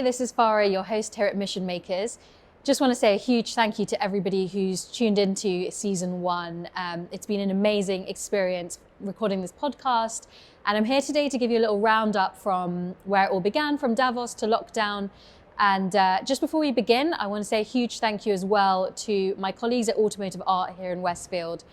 Hey, this is Farah, your host here at Mission Makers. Just want to say a huge thank you to everybody who's tuned into season 1. It's been an amazing experience recording this podcast. And I'm here today to give you a little roundup from where it all began, from Davos to lockdown. And just before we begin, I want to say a huge thank you as well to my colleagues at Automotive Art here in Westfield,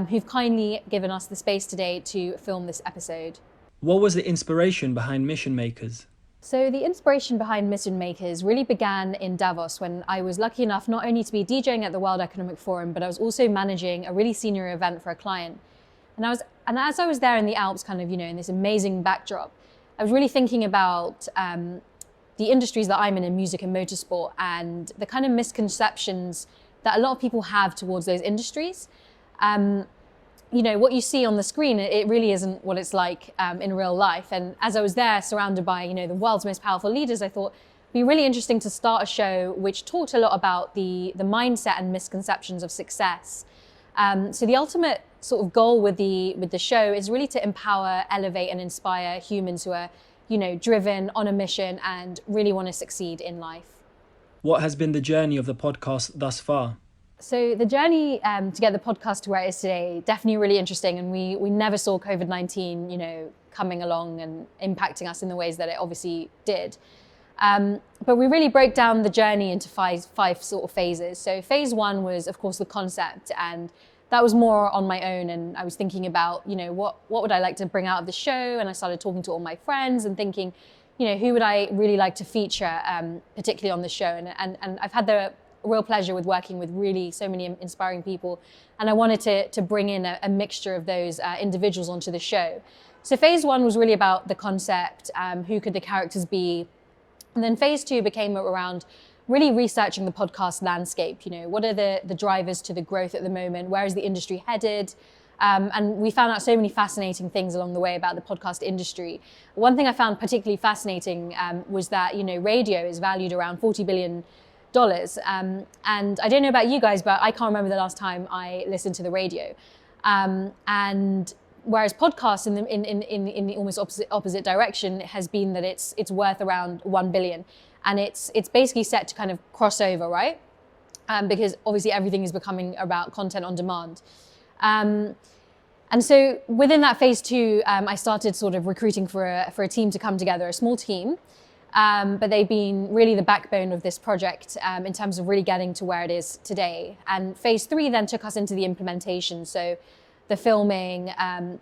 who've kindly given us the space today to film this episode. What was the inspiration behind Mission Makers? So the inspiration behind Mission Makers really began in Davos when I was lucky enough not only to be DJing at the World Economic Forum, but I was also managing a really senior event for a client. And as I was there in the Alps, kind of, in this amazing backdrop, I was really thinking about the industries that I'm in music and motorsport, and the kind of misconceptions that a lot of people have towards those industries. What you see on the screen, it really isn't what it's like in real life. And as I was there surrounded by, the world's most powerful leaders, I thought it'd be really interesting to start a show which talked a lot about the mindset and misconceptions of success. So the ultimate sort of goal with the show is really to empower, elevate, and inspire humans who are, driven, on a mission, and really want to succeed in life. What has been the journey of the podcast thus far? So the journey to get the podcast to where it is today, definitely really interesting. And we never saw COVID-19, coming along and impacting us in the ways that it obviously did. But we really broke down the journey into five sort of phases. So phase 1 was, of course, the concept. And that was more on my own. And I was thinking about, what would I like to bring out of the show? And I started talking to all my friends and thinking, who would I really like to feature, particularly on the show? And I've had the real pleasure with working with really so many inspiring people, and I wanted to bring in a mixture of those individuals onto the show. So phase 1 was really about the concept, who could the characters be, and then phase 2 became around really researching the podcast landscape. What are the drivers to the growth at the moment? Where is the industry headed? And we found out so many fascinating things along the way about the podcast industry. One thing I found particularly fascinating was that radio is valued around $40 billion. And I don't know about you guys, but I can't remember the last time I listened to the radio. And whereas podcasts in the almost opposite direction has been that it's worth around 1 billion, and it's basically set to kind of cross over, right? Because obviously everything is becoming about content on demand. And so within that phase 2, I started sort of recruiting for a team to come together, a small team. But they've been really the backbone of this project in terms of really getting to where it is today. And phase 3 then took us into the implementation. So the filming,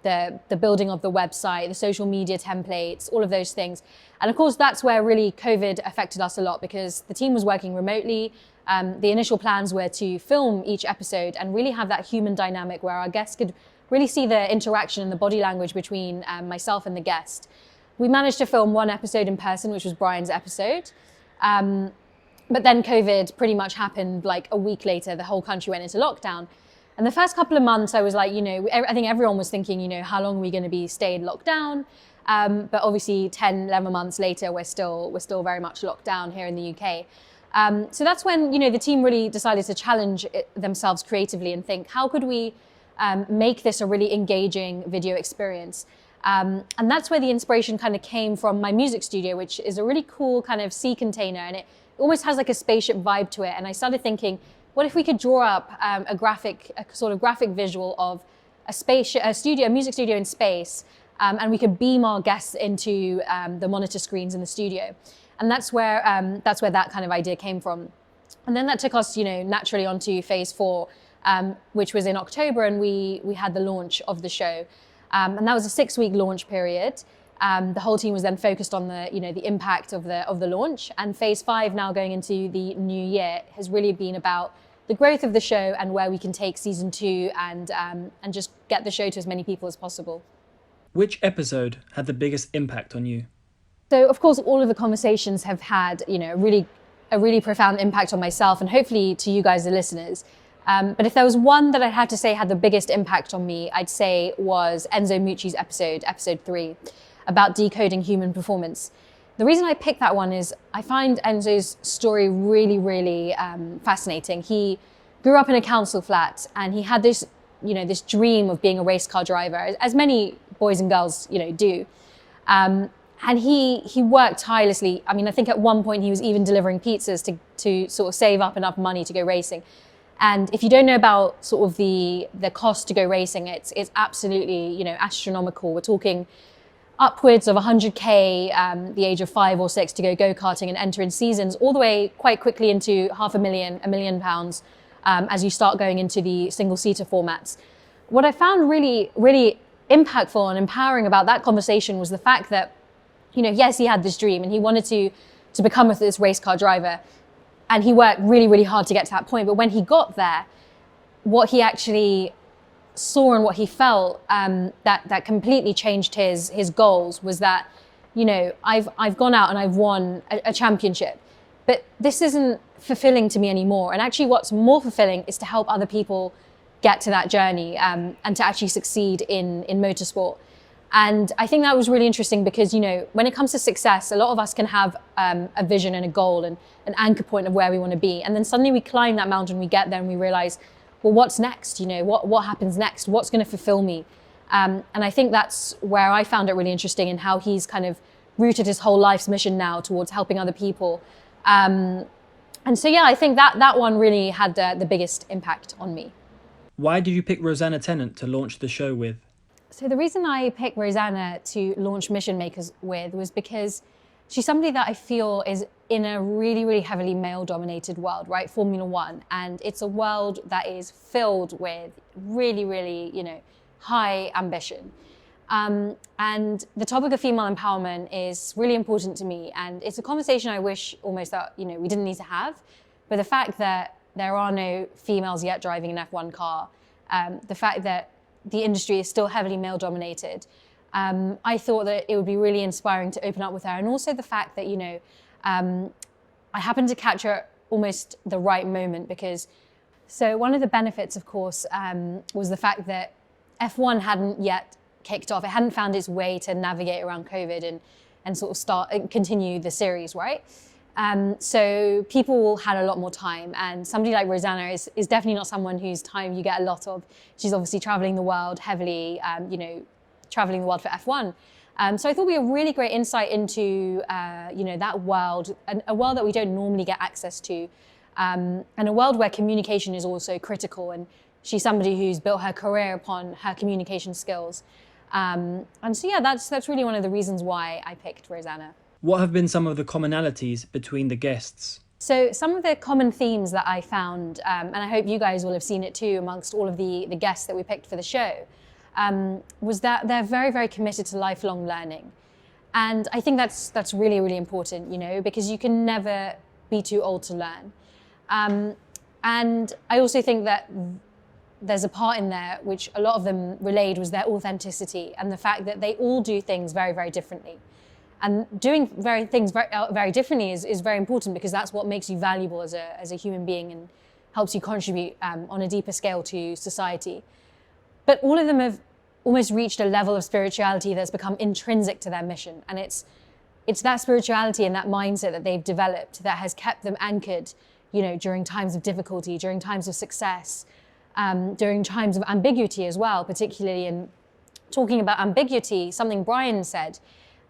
the building of the website, the social media templates, all of those things. And of course, that's where really COVID affected us a lot, because the team was working remotely. The initial plans were to film each episode and really have that human dynamic where our guests could really see the interaction and the body language between myself and the guest. We managed to film 1 episode in person, which was Brian's episode. But then COVID pretty much happened like a week later. The whole country went into lockdown. And the first couple of months I was like, I think everyone was thinking, how long are we going to be stayed locked down? But obviously 10, 11 months later, we're still very much locked down here in the UK. So that's when, the team really decided to challenge themselves creatively and think, how could we make this a really engaging video experience? And that's where the inspiration kind of came from my music studio, which is a really cool kind of sea container, and it almost has like a spaceship vibe to it. And I started thinking, what if we could draw up a sort of graphic visual of a music studio in space, and we could beam our guests into the monitor screens in the studio. And that's where that kind of idea came from. And then that took us, naturally onto phase 4, which was in October, and we had the launch of the show. And that was a 6-week launch period. The whole team was then focused on the impact of the launch. And phase 5, now going into the new year, has really been about the growth of the show and where we can take season 2 and just get the show to as many people as possible. Which episode had the biggest impact on you? So of course, all of the conversations have had a really profound impact on myself, and hopefully to you guys, the listeners. But if there was one that I'd have to say had the biggest impact on me, I'd say was Enzo Mucci's episode 3, about decoding human performance. The reason I picked that one is I find Enzo's story really, really fascinating. He grew up in a council flat, and he had this dream of being a race car driver, as many boys and girls, do. And he worked tirelessly. I mean, I think at one point he was even delivering pizzas to sort of save up enough money to go racing. And if you don't know about sort of the cost to go racing, it's absolutely, you know, astronomical. We're talking upwards of 100K, the age of 5 or 6, to go go-karting and enter in seasons, all the way quite quickly into £500,000, £1 million, as you start going into the single-seater formats. What I found really, really impactful and empowering about that conversation was the fact that, you know, yes, he had this dream and he wanted to become this race car driver, and he worked really, really hard to get to that point. But when he got there, what he actually saw and what he felt that completely changed his goals was that, you know, I've gone out and I've won a championship, but this isn't fulfilling to me anymore. And actually what's more fulfilling is to help other people get to that journey and to actually succeed in motorsport. And I think that was really interesting because, you know, when it comes to success, a lot of us can have a vision and a goal and an anchor point of where we want to be. And then suddenly we climb that mountain, we get there and we realize, well, what's next? You know, what happens next? What's going to fulfill me? And I think that's where I found it really interesting, in how he's kind of rooted his whole life's mission now towards helping other people. And so, yeah, I think that one really had the biggest impact on me. Why did you pick Rosanna Tennant to launch the show with? So the reason I picked Rosanna to launch Mission Makers with was because she's somebody that I feel is in a really, really heavily male-dominated world, right? Formula One. And it's a world that is filled with really, really, you know, high ambition. And the topic of female empowerment is really important to me. And it's a conversation I wish almost that, you know, we didn't need to have. But the fact that there are no females yet driving an F1 car, the fact that the industry is still heavily male-dominated, I thought that it would be really inspiring to open up with her. And also the fact that, you know, I happened to catch her almost the right moment, because so one of the benefits, of course, was the fact that F1 hadn't yet kicked off. It hadn't found its way to navigate around COVID and sort of start and continue the series, right? So people had a lot more time, and somebody like Rosanna is definitely not someone whose time you get a lot of. She's obviously traveling the world heavily, you know, traveling the world for F1. So I thought we had a really great insight into, you know, that world, a world that we don't normally get access to, and a world where communication is also critical. And she's somebody who's built her career upon her communication skills. And so, yeah, that's really one of the reasons why I picked Rosanna. What have been some of the commonalities between the guests? So some of the common themes that I found, and I hope you guys will have seen it too amongst all of the guests that we picked for the show, was that they're very, very committed to lifelong learning. And I think that's really, really important, you know, because you can never be too old to learn. And I also think that there's a part in there which a lot of them relayed was their authenticity, and the fact that they all do things very, very differently. And doing things very differently is very important, because that's what makes you valuable as a human being and helps you contribute on a deeper scale to society. But all of them have almost reached a level of spirituality that's become intrinsic to their mission. And it's that spirituality and that mindset that they've developed that has kept them anchored, you know, during times of difficulty, during times of success, during times of ambiguity as well, particularly. In talking about ambiguity, something Brian said,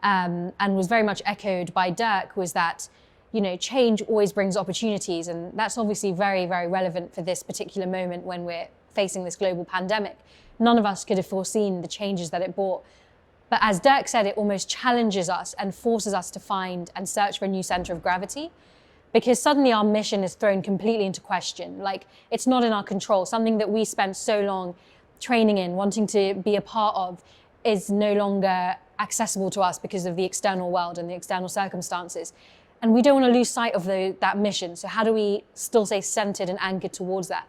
and was very much echoed by Dirk, was that, you know, change always brings opportunities. And that's obviously very, very relevant for this particular moment when we're facing this global pandemic. None of us could have foreseen the changes that it brought. But as Dirk said, it almost challenges us and forces us to find and search for a new center of gravity, because suddenly our mission is thrown completely into question. Like, it's not in our control. Something that we spent so long training in, wanting to be a part of, is no longer accessible to us because of the external world and the external circumstances. And we don't want to lose sight of that mission. So how do we still stay centered and anchored towards that?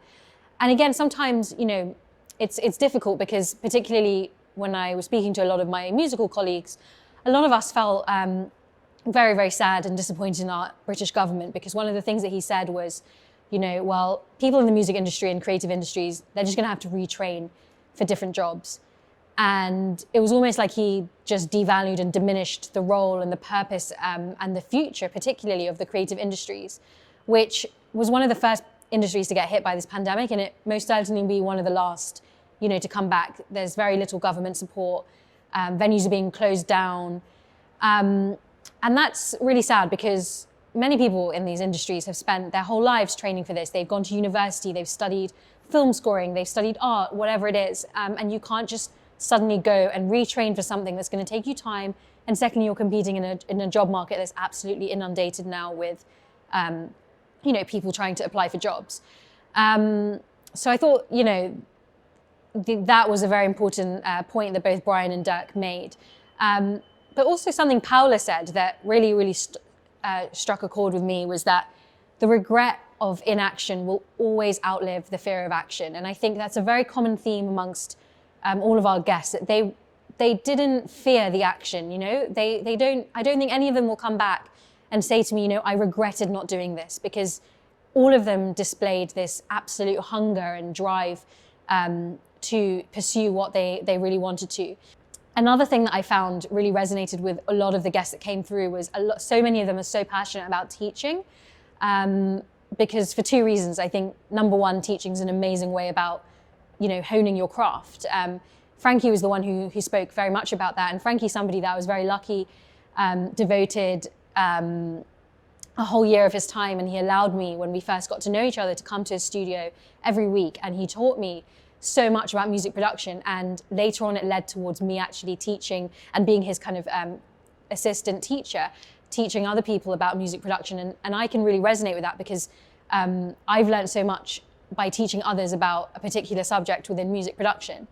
And again, sometimes, you know, it's difficult, because particularly when I was speaking to a lot of my musical colleagues, a lot of us felt very, very sad and disappointed in our British government, because one of the things that he said was, you know, well, people in the music industry and creative industries, they're just going to have to retrain for different jobs. And it was almost like he just devalued and diminished the role and the purpose and the future, particularly, of the creative industries, which was one of the first industries to get hit by this pandemic, and it most certainly will be one of the last, you know, to come back. There's very little government support. Venues are being closed down. And that's really sad because many people in these industries have spent their whole lives training for this. They've gone to university, they've studied film scoring, they've studied art, whatever it is. And you can't just suddenly go and retrain for something that's going to take you time. And secondly, you're competing in a job market that's absolutely inundated now with, people trying to apply for jobs. So I thought, that was a very important point that both Brian and Dirk made. But also something Paula said that really struck a chord with me was that the regret of inaction will always outlive the fear of action. And I think that's a very common theme amongst all of our guests, that they didn't fear the action, I don't think any of them will come back and say to me, I regretted not doing this, because all of them displayed this absolute hunger and drive to pursue what they really wanted to. Another thing that I found really resonated with a lot of the guests that came through was so many of them are so passionate about teaching, because for two reasons. I think number one, teaching is an amazing way about, honing your craft. Frankie was the one who spoke very much about that, and Frankie's somebody that I was very lucky, devoted a whole year of his time, and he allowed me, when we first got to know each other, to come to his studio every week, and he taught me so much about music production, and later on it led towards me actually teaching and being his kind of assistant teacher, teaching other people about music production, and I can really resonate with that because I've learned so much by teaching others about a particular subject within music production,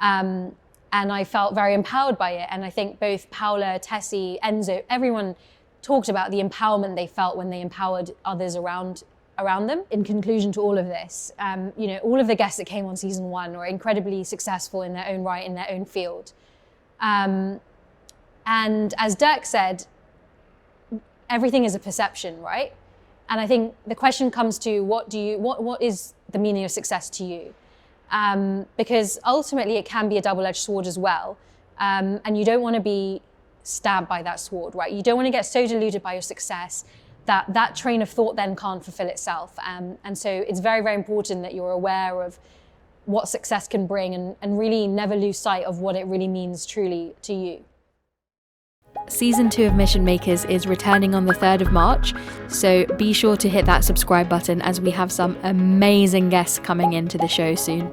and I felt very empowered by it. And I think both Paula, Tessie, Enzo, everyone talked about the empowerment they felt when they empowered others around them. In conclusion to all of this, all of the guests that came on season one were incredibly successful in their own right, in their own field. And as Dirk said, everything is a perception, right? And I think the question comes to what is the meaning of success to you? Because ultimately it can be a double-edged sword as well. And you don't want to be stabbed by that sword, right? You don't want to get so deluded by your success that train of thought then can't fulfill itself. And so it's very, very important that you're aware of what success can bring and really never lose sight of what it really means truly to you. Season 2 of Mission Makers is returning on the 3rd of March, so be sure to hit that subscribe button as we have some amazing guests coming into the show soon.